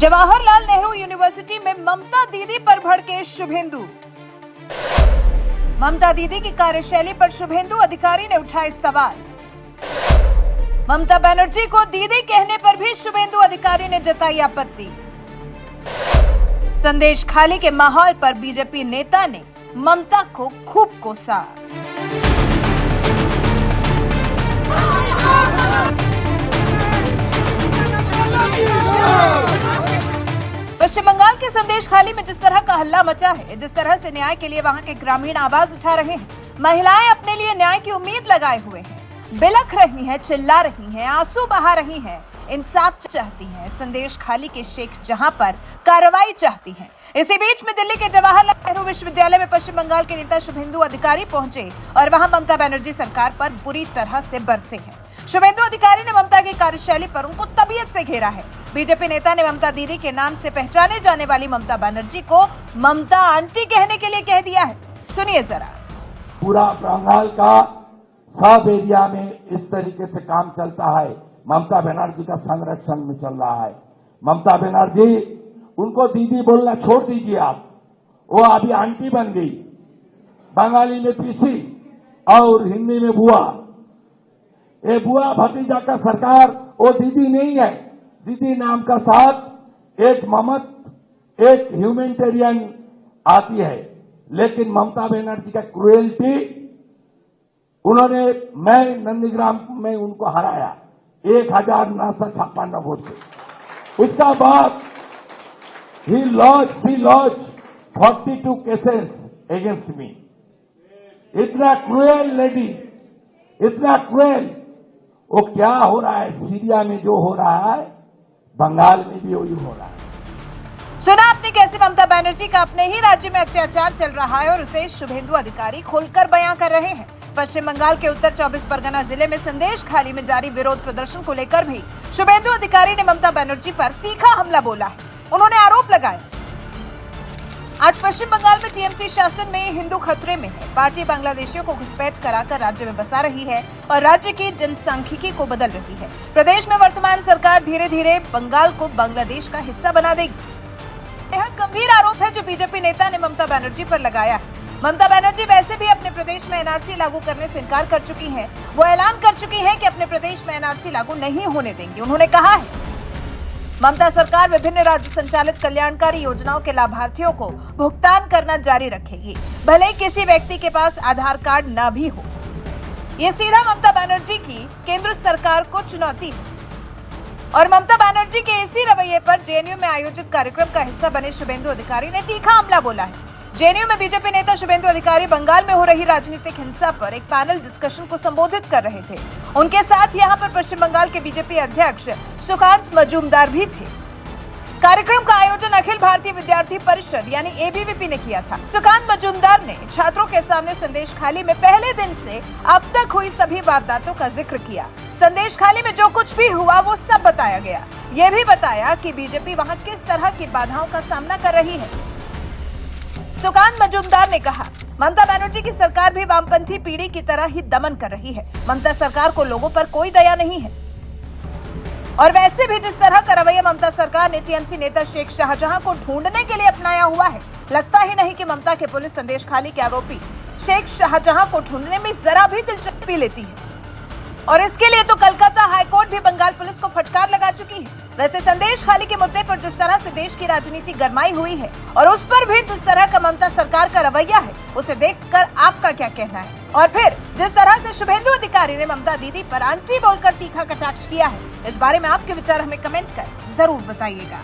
Jawaharlal Nehru university में ममता दीदी पर भड़के शुभेंदु। ममता दीदी की कार्यशैली पर शुभेंदु अधिकारी ने उठाए सवाल। ममता बनर्जी को दीदी कहने पर भी शुभेंदु अधिकारी ने जताई आपत्ति। संदेश खाली के माहौल पर बीजेपी नेता ने ममता को खूब कोसा। पश्चिम बंगाल के संदेश खाली में जिस तरह का हल्ला मचा है, जिस तरह से न्याय के लिए वहां के ग्रामीण आवाज उठा रहे हैं, महिलाएं अपने लिए न्याय की उम्मीद लगाए हुए हैं, बिलख रही हैं, चिल्ला रही हैं, आंसू बहा रही हैं, इंसाफ चाहती हैं, संदेश खाली के शेख जहां पर कार्रवाई चाहती हैं। इसी बीच में दिल्ली के जवाहरलाल नेहरू विश्वविद्यालय में पश्चिम बंगाल के नेता शुभेंदु अधिकारी पहुंचे और वहां ममता बनर्जी सरकार पर बुरी तरह से बरसे हैं। शुभेंदु अधिकारी ने ममता की कार्यशैली पर उनको तबीयत से घेरा है। बीजेपी नेता ने ममता दीदी के नाम से पहचाने जाने वाली ममता बनर्जी को ममता आंटी कहने के लिए कह दिया है। सुनिए जरा। पूरा बंगाल का सब एरिया में इस तरीके से काम चलता है। ममता बनर्जी का संरक्षण में चल रहा है। ममता बनर्जी, उनको दीदी बोलना छोड़ दीजिए आप, वो अभी आंटी बन गई। बंगाली में पीसी और हिंदी में बुआ। ये बुआ भतीजा का सरकार वो दीदी नहीं है। दीदी नाम का साथ एक ममत, एक ह्यूमैनिटेरियन आती है, लेकिन ममता बनर्जी का क्रूएल्टी, उन्होंने, मैं नंदीग्राम में उनको हराया 1956 वोट से। उसका बाद ही लॉज 42 केसेस अगेंस्ट मी। इतना क्रूएल लेडी, इतना क्रूएल। वो क्या हो रहा है सीरिया में, जो हो रहा है बंगाल में भी वही हो रहा है। सुना आपने कैसे ममता बनर्जी का अपने ही राज्य में अत्याचार चल रहा है और उसे शुभेंदु अधिकारी खोलकर बयां कर रहे हैं। पश्चिम बंगाल के उत्तर 24 परगना जिले में संदेश खाली में जारी विरोध प्रदर्शन को लेकर भी शुभेंदु अधिकारी ने ममता बनर्जी पर तीखा हमला बोला है। उन्होंने आरोप लगाया, आज पश्चिम बंगाल में टीएमसी शासन में हिंदू खतरे में है। पार्टी बांग्लादेशियों को घुसपैठ कराकर राज्य में बसा रही है और राज्य की जनसांख्यिकी को बदल रही है। प्रदेश में वर्तमान सरकार धीरे धीरे बंगाल को बांग्लादेश का हिस्सा बना देगी। यह गंभीर आरोप है जो बीजेपी नेता ने ममता बनर्जी पर लगाया है। ममता बनर्जी वैसे भी अपने प्रदेश में एनआरसी लागू करने से इनकार कर चुकी हैं। वो ऐलान कर चुकी हैं कि अपने प्रदेश में एनआरसी लागू नहीं होने देंगी। उन्होंने कहा है, ममता सरकार विभिन्न राज्य संचालित कल्याणकारी योजनाओं के लाभार्थियों को भुगतान करना जारी रखेगी, भले ही किसी व्यक्ति के पास आधार कार्ड न भी हो। ये सीधा ममता बनर्जी की केंद्र सरकार को चुनौती है। और ममता बनर्जी के इसी रवैये पर जेएनयू में आयोजित कार्यक्रम का हिस्सा बने शुभेंदु अधिकारी ने तीखा हमला बोला है। जेएनयू में बीजेपी नेता शुभेंदु अधिकारी बंगाल में हो रही राजनीतिक हिंसा पर एक पैनल डिस्कशन को संबोधित कर रहे थे। उनके साथ यहां पर पश्चिम बंगाल के बीजेपी अध्यक्ष सुकांत मजूमदार भी थे। कार्यक्रम का आयोजन अखिल भारतीय विद्यार्थी परिषद यानी एबीवीपी ने किया था। सुकांत मजूमदार ने छात्रों के सामने संदेश खाली में पहले दिन से अब तक हुई सभी वारदातों का जिक्र किया। संदेश खाली में जो कुछ भी हुआ वो सब बताया गया। ये भी बताया कि बीजेपी वहां किस तरह की बाधाओं का सामना कर रही है। सुकांत मजूमदार ने कहा, ममता बनर्जी की सरकार भी वामपंथी पीढ़ी की तरह ही दमन कर रही है। ममता सरकार को लोगों पर कोई दया नहीं है। और वैसे भी जिस तरह का रवैया ममता सरकार ने टीएमसी नेता शेख शाहजहां को ढूंढने के लिए अपनाया हुआ है, लगता ही नहीं कि ममता के पुलिस संदेश खाली के आरोपी शेख शाहजहां को ढूंढने में जरा भी दिलचस्पी लेती है। और इसके लिए तो कलकत्ता हाईकोर्ट भी बंगाल पुलिस को फटकार लगा चुकी है। वैसे संदेश खाली के मुद्दे पर जिस तरह से देश की राजनीति गरमाई हुई है और उस पर भी जिस तरह का ममता सरकार का रवैया है, उसे देखकर आपका क्या कहना है? और फिर जिस तरह से शुभेंदु अधिकारी ने ममता दीदी पर आंटी बोलकर तीखा कटाक्ष किया है, इस बारे में आपके विचार हमें कमेंट कर जरूर बताइएगा।